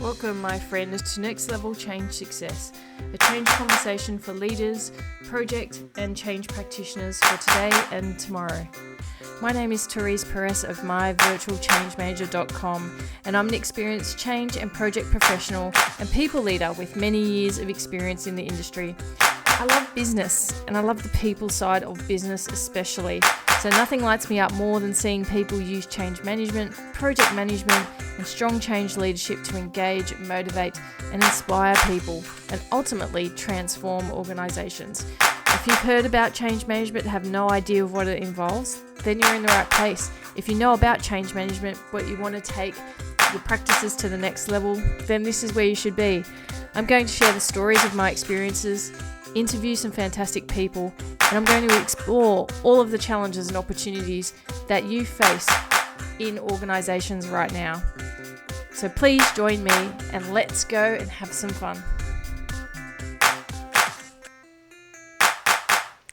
Welcome, my friend, to Next Level Change Success, a change conversation for leaders, project and change practitioners for today and tomorrow. My name is Therese Perez of myvirtualchangemanager.com, and I'm an experienced change and project professional and people leader with many years of experience in the industry. I love business, and I love the people side of business especially. So nothing lights me up more than seeing people use change management, project management, and strong change leadership to engage, motivate, and inspire people, and ultimately transform organisations. If you've heard about change management and have no idea of what it involves, then you're in the right place. If you know about change management, but you want to take your practices to the next level, then this is where you should be. I'm going to share the stories of my experiences, interview some fantastic people, and I'm going to explore all of the challenges and opportunities that you face in organisations right now. So please join me and let's go and have some fun.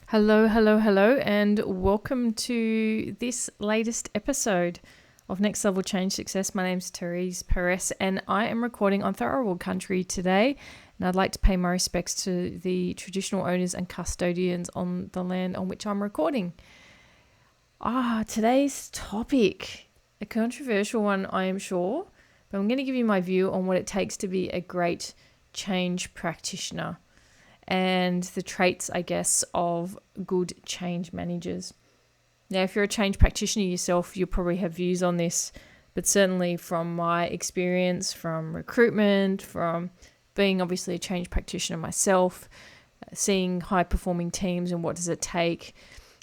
Hello, and welcome to this latest episode of Next Level Change Success. My name's Therese Perez, and I am recording on Tharawal country today. And I'd like to pay my respects to the traditional owners and custodians on the land on which I'm recording. Today's topic, a controversial one, I am sure, but I'm going to give you my view on what it takes to be a great change practitioner and the traits, I guess, of good change managers. Now, if you're a change practitioner yourself, you'll probably have views on this, but certainly from my experience, from recruitment, from being obviously a change practitioner myself, seeing high-performing teams and what does it take.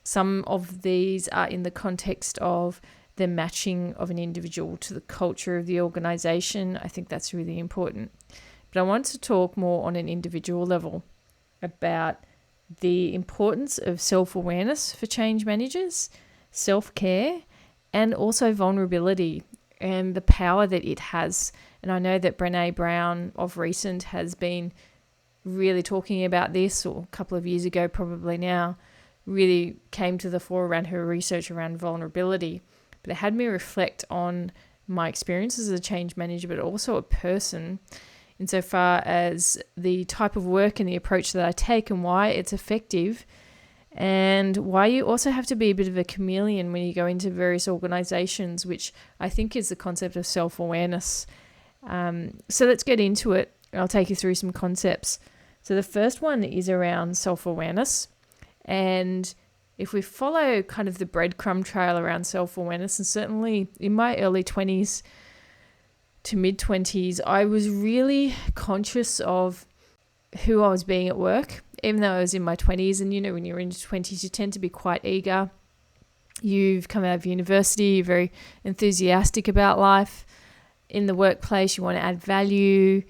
Some of these are in the context of the matching of an individual to the culture of the organisation. I think that's really important. But I want to talk more on an individual level about the importance of self-awareness for change managers, self-care, and also vulnerability and the power that it has. And I know that Brené Brown of recent has been really talking about this, or a couple of years ago probably now, really came to the fore around her research around vulnerability. But it had me reflect on my experiences as a change manager, but also a person, insofar as the type of work and the approach that I take and why it's effective, and why you also have to be a bit of a chameleon when you go into various organizations, which I think is the concept of self-awareness. So let's get into it. I'll take you through some concepts. So the first one is around self-awareness. And if we follow kind of the breadcrumb trail around self-awareness, and certainly in my early 20s to mid-20s, I was really conscious of who I was being at work, even though I was in my 20s. And, you know, when you're in your 20s, you tend to be quite eager. You've come out of university, you're very enthusiastic about life. In the workplace, you want to add value.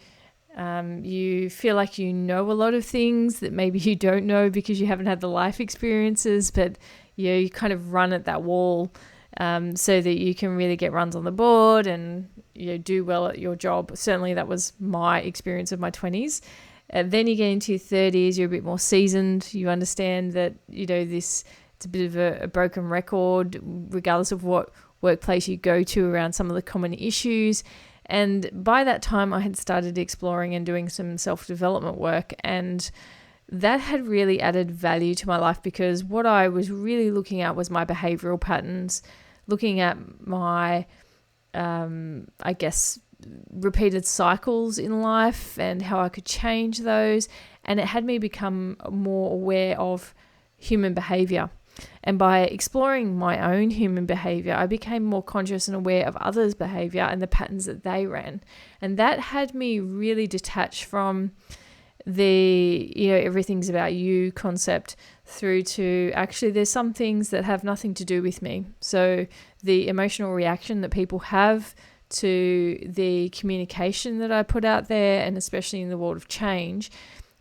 You feel like you know a lot of things that maybe you don't know because you haven't had the life experiences, but you kind of run at that wall so that you can really get runs on the board and do well at your job. Certainly that was my experience of my 20s. Then you get into your 30s, you're a bit more seasoned. You understand that, it's a bit of a broken record, regardless of what workplace you go to, around some of the common issues. And by that time, I had started exploring and doing some self-development work, and that had really added value to my life, because what I was really looking at was my behavioural patterns, looking at my, repeated cycles in life and how I could change those. And it had me become more aware of human behaviour. And by exploring my own human behaviour, I became more conscious and aware of others' behaviour and the patterns that they ran. And that had me really detach from the, everything's about you concept, through to actually there's some things that have nothing to do with me. So the emotional reaction that people have to the communication that I put out there, and especially in the world of change,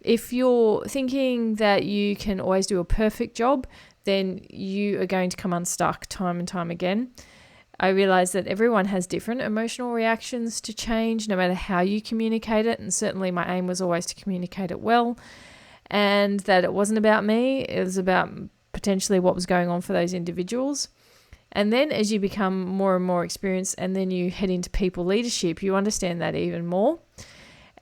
if you're thinking that you can always do a perfect job, then you are going to come unstuck time and time again. I realize that everyone has different emotional reactions to change, no matter how you communicate it. And certainly my aim was always to communicate it well, and that it wasn't about me. It was about potentially what was going on for those individuals. And then as you become more and more experienced and then you head into people leadership, you understand that even more.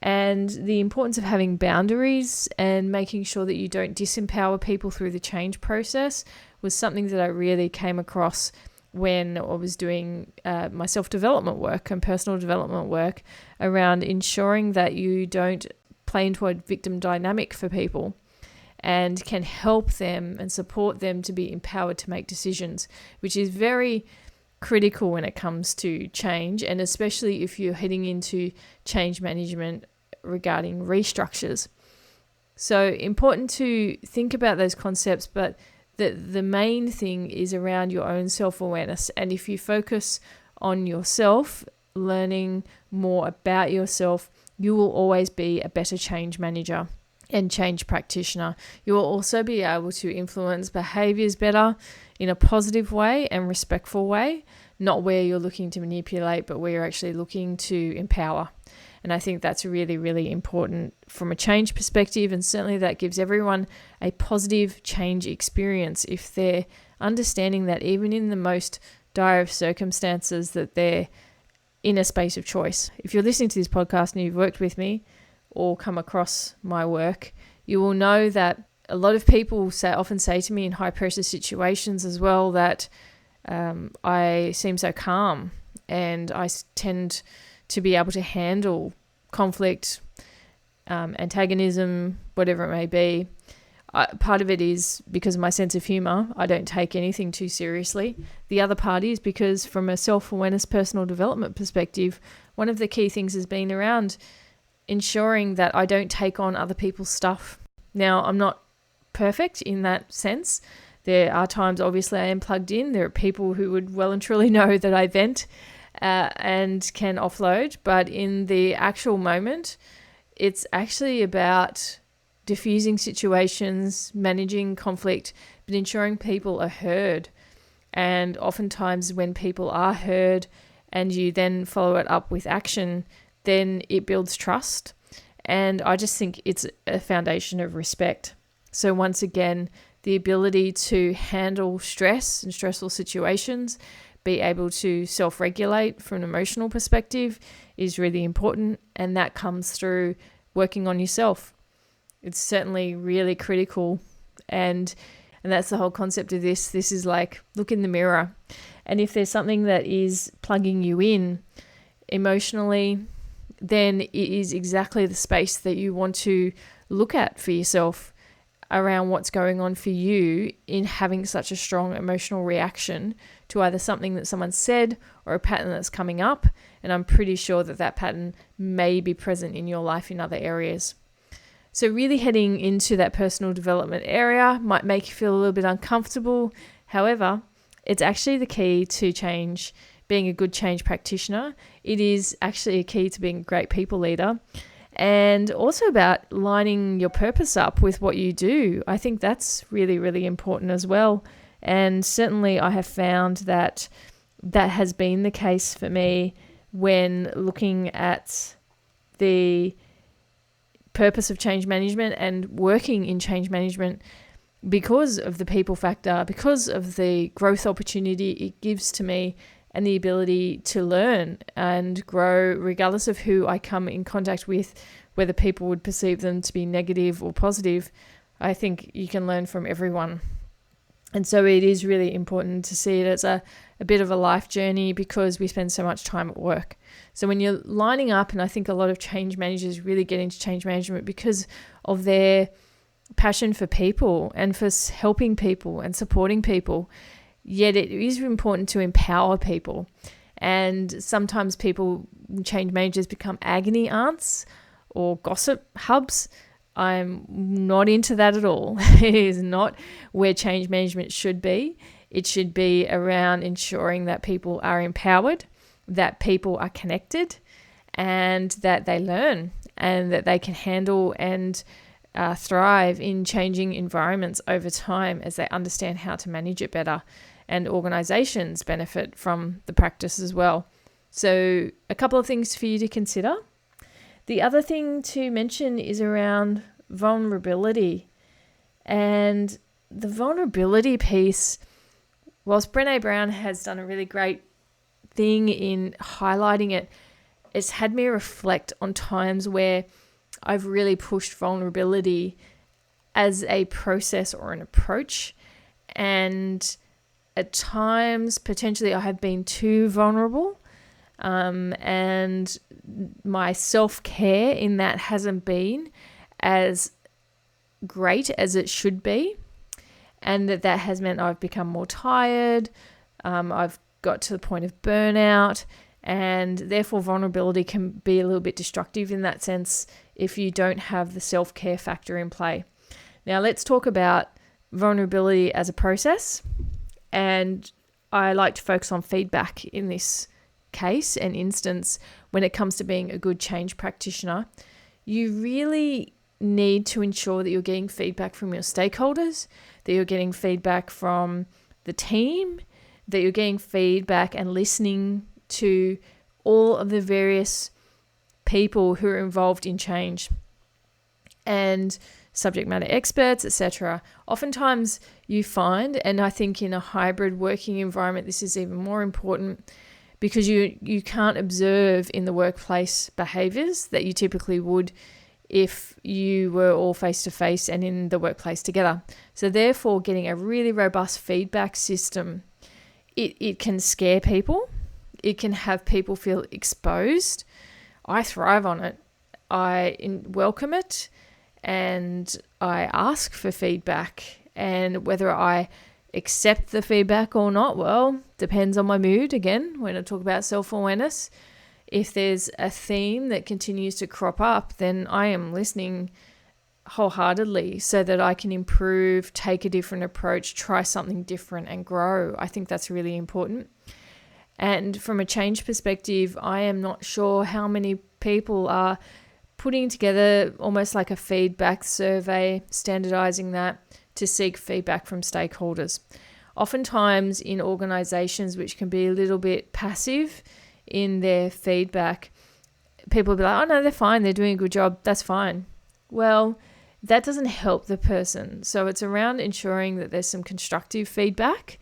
And the importance of having boundaries and making sure that you don't disempower people through the change process was something that I really came across when I was doing my self-development work and personal development work around ensuring that you don't play into a victim dynamic for people and can help them and support them to be empowered to make decisions, which is very critical when it comes to change, and especially if you're heading into change management regarding restructures. So important to think about those concepts, but the main thing is around your own self-awareness. And if you focus on yourself, learning more about yourself, you will always be a better change manager and change practitioner. You will also be able to influence behaviours better in a positive way and respectful way, not where you're looking to manipulate, but where you're actually looking to empower. And I think that's really, really important from a change perspective. And certainly that gives everyone a positive change experience if they're understanding that even in the most dire of circumstances that they're in a space of choice. If you're listening to this podcast and you've worked with me or come across my work, you will know that a lot of people often say to me in high pressure situations as well that I seem so calm and I tend to be able to handle conflict, antagonism, whatever it may be. Part of it is because of my sense of humor. I don't take anything too seriously. The other part is because from a self-awareness, personal development perspective, one of the key things has been around ensuring that I don't take on other people's stuff. Now, I'm not perfect in that sense. There are times, obviously, I am plugged in. There are people who would well and truly know that I vent and can offload. But in the actual moment, it's actually about diffusing situations, managing conflict, but ensuring people are heard. And oftentimes when people are heard and you then follow it up with action, then it builds trust. And I just think it's a foundation of respect. So once again, the ability to handle stress and stressful situations, be able to self-regulate from an emotional perspective is really important. And that comes through working on yourself. It's certainly really critical. And that's the whole concept of this. This is like, look in the mirror. And if there's something that is plugging you in emotionally, then it is exactly the space that you want to look at for yourself around what's going on for you in having such a strong emotional reaction to either something that someone said or a pattern that's coming up. And I'm pretty sure that that pattern may be present in your life in other areas. So really heading into that personal development area might make you feel a little bit uncomfortable. However, it's actually the key to change, being a good change practitioner. It is actually a key to being a great people leader. And also about lining your purpose up with what you do. I think that's really, really important as well. And certainly I have found that that has been the case for me when looking at the purpose of change management and working in change management, because of the people factor, because of the growth opportunity it gives to me and the ability to learn and grow regardless of who I come in contact with, whether people would perceive them to be negative or positive. I think you can learn from everyone. And so it is really important to see it as a bit of a life journey because we spend so much time at work. So when you're lining up, and I think a lot of change managers really get into change management because of their passion for people and for helping people and supporting people, yet it is important to empower people. And sometimes change managers become agony aunts or gossip hubs. I'm not into that at all. It is not where change management should be. It should be around ensuring that people are empowered, that people are connected, and that they learn and that they can handle and thrive in changing environments over time as they understand how to manage it better. And organizations benefit from the practice as well. So a couple of things for you to consider. The other thing to mention is around vulnerability. And the vulnerability piece, whilst Brené Brown has done a really great thing in highlighting it, it's had me reflect on times where I've really pushed vulnerability as a process or an approach. And at times, potentially, I have been too vulnerable. And my self-care in that hasn't been as great as it should be. And that has meant I've become more tired. I've got to the point of burnout. And therefore, vulnerability can be a little bit destructive in that sense if you don't have the self-care factor in play. Now, let's talk about vulnerability as a process. And I like to focus on feedback in this case and instance when it comes to being a good change practitioner. You really need to ensure that you're getting feedback from your stakeholders, that you're getting feedback from the team, that you're getting feedback and listening to all of the various people who are involved in change and subject matter experts, etc. Oftentimes you find, and I think in a hybrid working environment, this is even more important because you can't observe in the workplace behaviours that you typically would if you were all face-to-face and in the workplace together. So therefore, getting a really robust feedback system, it can scare people. It can have people feel exposed. I thrive on it. I welcome it, and I ask for feedback. And whether I accept the feedback or not, well, depends on my mood. Again, when I talk about self-awareness, if there's a theme that continues to crop up, then I am listening wholeheartedly so that I can improve, take a different approach, try something different and grow. I think that's really important. And from a change perspective, I am not sure how many people are putting together almost like a feedback survey, standardizing that to seek feedback from stakeholders. Oftentimes in organizations which can be a little bit passive in their feedback, people will be like, oh no, they're fine, they're doing a good job, that's fine. Well, that doesn't help the person. So it's around ensuring that there's some constructive feedback.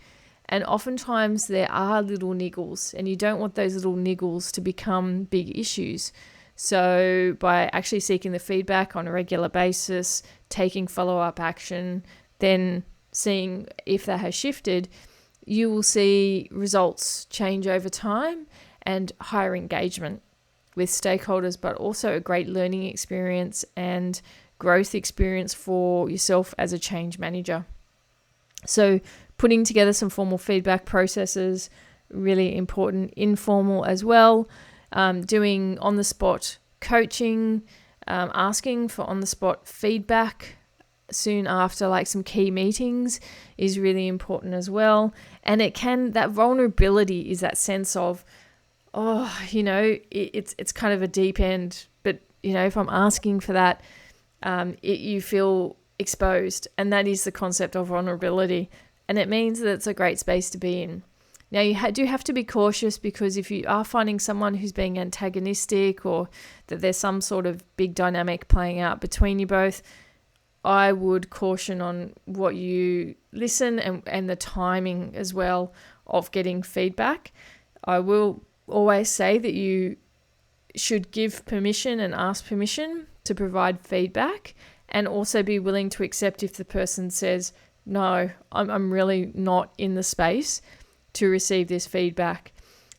And oftentimes there are little niggles, and you don't want those little niggles to become big issues. So by actually seeking the feedback on a regular basis, taking follow-up action, then seeing if that has shifted, you will see results change over time and higher engagement with stakeholders, but also a great learning experience and growth experience for yourself as a change manager. So putting together some formal feedback processes, really important, informal as well. Doing on-the-spot coaching, asking for on-the-spot feedback soon after like some key meetings is really important as well. And that vulnerability is that sense of, it's kind of a deep end, but if I'm asking for that, you feel exposed, and that is the concept of vulnerability. And it means that it's a great space to be in. Now, you do have to be cautious, because if you are finding someone who's being antagonistic or that there's some sort of big dynamic playing out between you both, I would caution on what you listen and the timing as well of getting feedback. I will always say that you should give permission and ask permission to provide feedback, and also be willing to accept if the person says, no, I'm really not in the space to receive this feedback.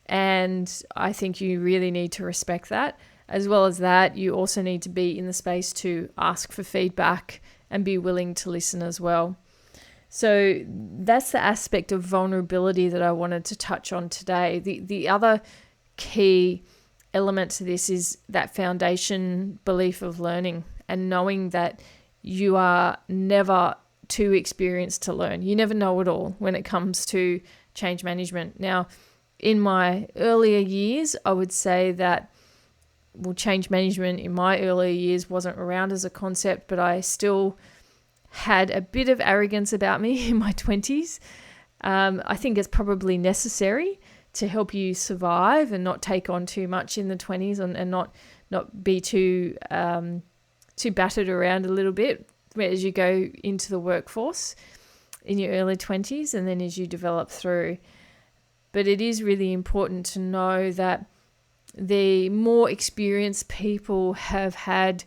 And I think you really need to respect that. As well as that, you also need to be in the space to ask for feedback and be willing to listen as well. So that's the aspect of vulnerability that I wanted to touch on today. The other key element to this is that foundation belief of learning, and knowing that you are never too experienced to learn. You never know it all when it comes to change management. Now, in my earlier years, I would say that change management in my earlier years wasn't around as a concept, but I still had a bit of arrogance about me in my 20s. I think it's probably necessary to help you survive and not take on too much in the 20s and not be too battered around a little bit as you go into the workforce. in your early 20s and then as you develop through. But it is really important to know that the more experienced people have had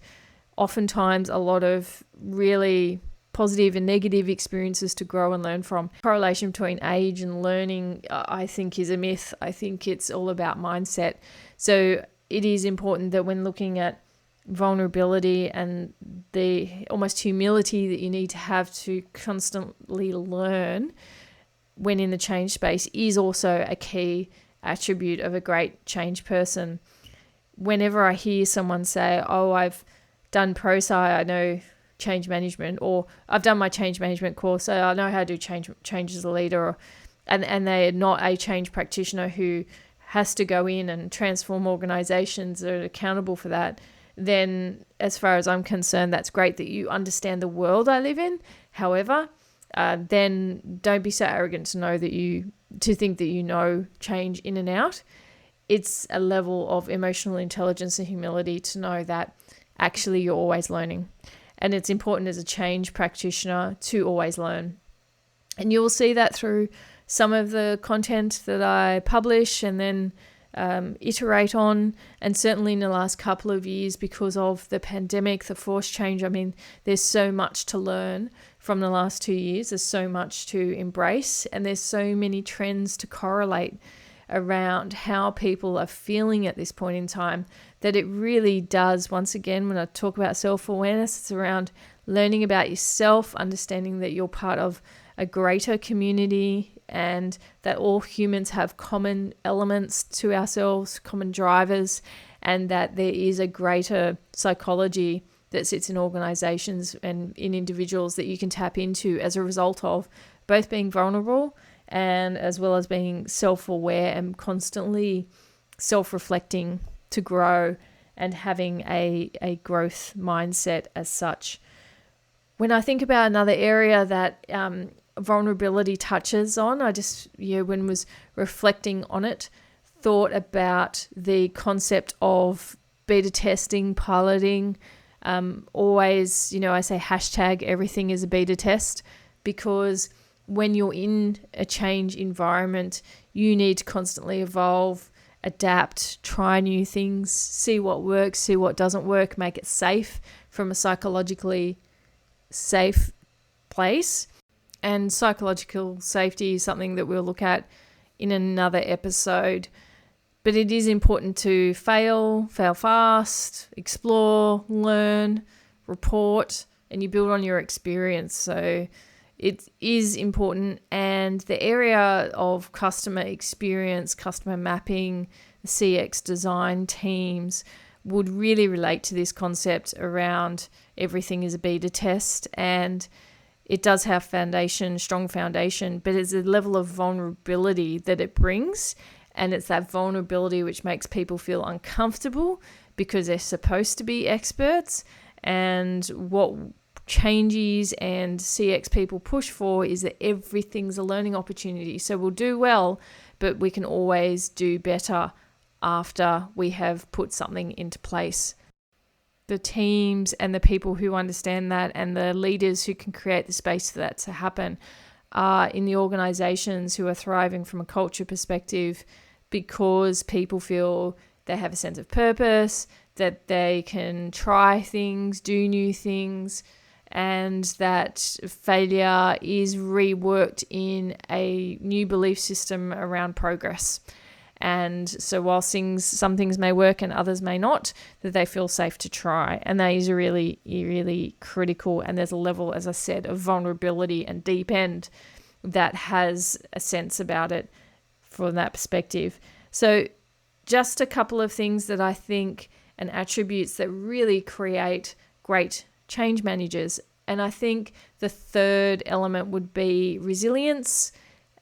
oftentimes a lot of really positive and negative experiences to grow and learn from. Correlation between age and learning, I think, is a myth. I think it's all about mindset. So it is important that when looking at vulnerability and the almost humility that you need to have to constantly learn when in the change space is also a key attribute of a great change person. Whenever I hear someone say, oh, I've done ProSci, I know change management, or I've done my change management course, so I know how to do change as a leader, and they're not a change practitioner who has to go in and transform organizations that are accountable for that, then as far as I'm concerned, that's great that you understand the world I live in. However, then don't be so arrogant to think that you know change in and out. It's a level of emotional intelligence and humility to know that actually you're always learning. And it's important as a change practitioner to always learn. And you'll see that through some of the content that I publish and then iterate on. And certainly in the last couple of years, because of the pandemic, the forced change, I mean, there's so much to learn from the last 2 years. There's so much to embrace, and there's so many trends to correlate around how people are feeling at this point in time, that it really does, once again, when I talk about self-awareness, it's around learning about yourself, understanding that you're part of a greater community and that all humans have common elements to ourselves, common drivers, and that there is a greater psychology that sits in organizations and in individuals that you can tap into as a result of both being vulnerable and as well as being self-aware and constantly self-reflecting to grow and having a growth mindset as such. When I think about another area that vulnerability touches on, I just, when was reflecting on it, thought about the concept of beta testing, piloting. Always, I say hashtag everything is a beta test, because when you're in a change environment, you need to constantly evolve, adapt, try new things, see what works, see what doesn't work, make it safe from a psychologically safe place. And psychological safety is something that we'll look at in another episode. But it is important to fail fast, explore, learn, report, and you build on your experience. So it is important. And the area of customer experience, customer mapping, CX design teams would really relate to this concept around everything is a beta test. And it does have strong foundation, but it's a level of vulnerability that it brings. And it's that vulnerability which makes people feel uncomfortable because they're supposed to be experts. And what changes and CX people push for is that everything's a learning opportunity. So we'll do well, but we can always do better after we have put something into place. The teams and the people who understand that and the leaders who can create the space for that to happen are in the organizations who are thriving from a culture perspective, because people feel they have a sense of purpose, that they can try things, do new things, and that failure is reworked in a new belief system around progress. And so while some things may work and others may not, that they feel safe to try. And that is really, really critical. And there's a level, as I said, of vulnerability and deep end that has a sense about it from that perspective. So just a couple of things that I think and attributes that really create great change managers. And I think the third element would be resilience.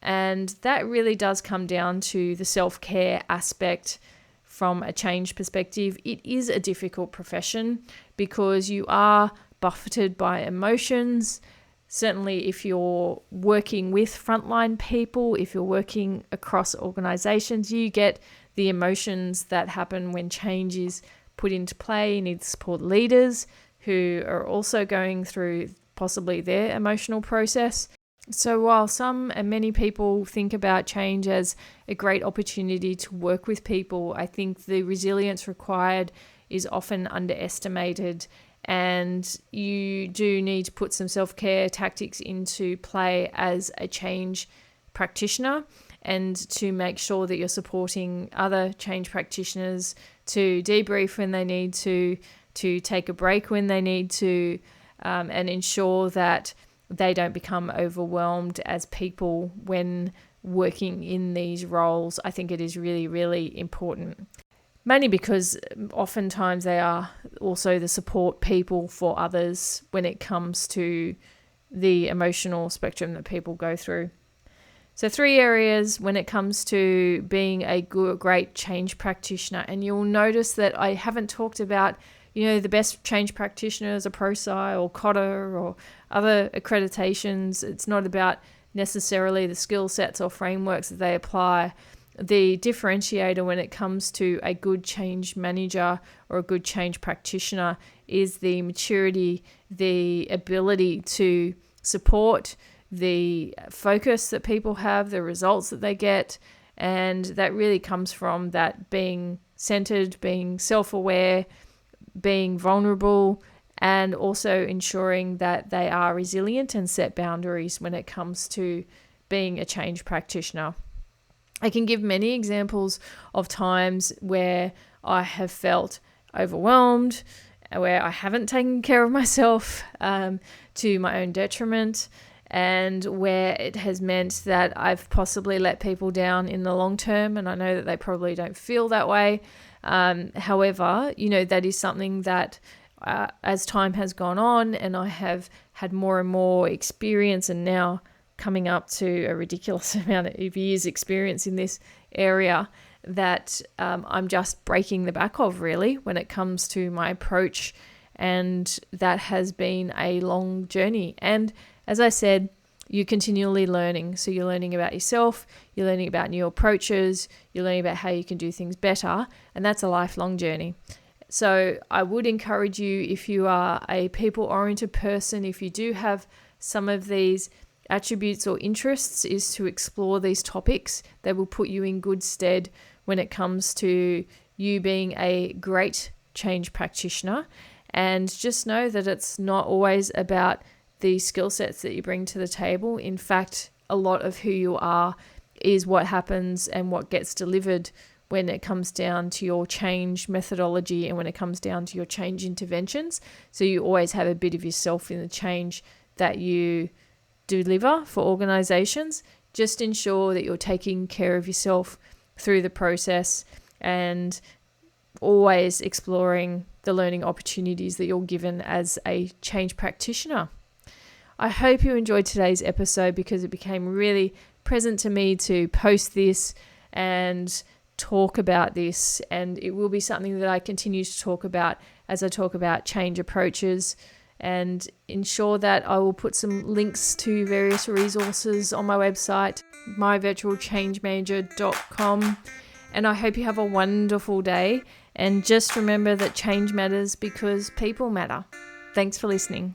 And that really does come down to the self-care aspect from a change perspective. It is a difficult profession because you are buffeted by emotions. Certainly if you're working with frontline people, if you're working across organizations, you get the emotions that happen when change is put into play. You need to support leaders who are also going through possibly their emotional process. So while some and many people think about change as a great opportunity to work with people, I think the resilience required is often underestimated, and you do need to put some self-care tactics into play as a change practitioner, and to make sure that you're supporting other change practitioners to debrief when they need to take a break when they need to, and ensure that they don't become overwhelmed as people when working in these roles. I think it is really, really important. Mainly because oftentimes they are also the support people for others when it comes to the emotional spectrum that people go through. So 3 areas when it comes to being a great change practitioner. And you'll notice that I haven't talked about, the best change practitioners, a ProSci or COTA or other accreditations. It's not about necessarily the skill sets or frameworks that they apply. The differentiator when it comes to a good change manager or a good change practitioner is the maturity, the ability to support, the focus that people have, the results that they get. And that really comes from that being centered, being self-aware, being vulnerable, and also ensuring that they are resilient and set boundaries when it comes to being a change practitioner. I can give many examples of times where I have felt overwhelmed, where I haven't taken care of myself to my own detriment, and where it has meant that I've possibly let people down in the long term. And I know that they probably don't feel that way. However, that is something that as time has gone on and I have had more and more experience, and now coming up to a ridiculous amount of years experience in this area, that I'm just breaking the back of, really, when it comes to my approach. And that has been a long journey. And as I said, you're continually learning. So you're learning about yourself, you're learning about new approaches, you're learning about how you can do things better. And that's a lifelong journey. So I would encourage you, if you are a people-oriented person, if you do have some of these attributes or interests, is to explore these topics. They will put you in good stead when it comes to you being a great change practitioner. And just know that it's not always about the skill sets that you bring to the table. In fact, a lot of who you are is what happens and what gets delivered when it comes down to your change methodology and when it comes down to your change interventions. So you always have a bit of yourself in the change that you deliver for organizations. Just ensure that you're taking care of yourself through the process and always exploring the learning opportunities that you're given as a change practitioner. I hope you enjoyed today's episode, because it became really present to me to post this and talk about this, and it will be something that I continue to talk about as I talk about change approaches, and ensure that I will put some links to various resources on my website, myvirtualchangemanager.com. And I hope you have a wonderful day, and just remember that change matters because people matter. Thanks for listening.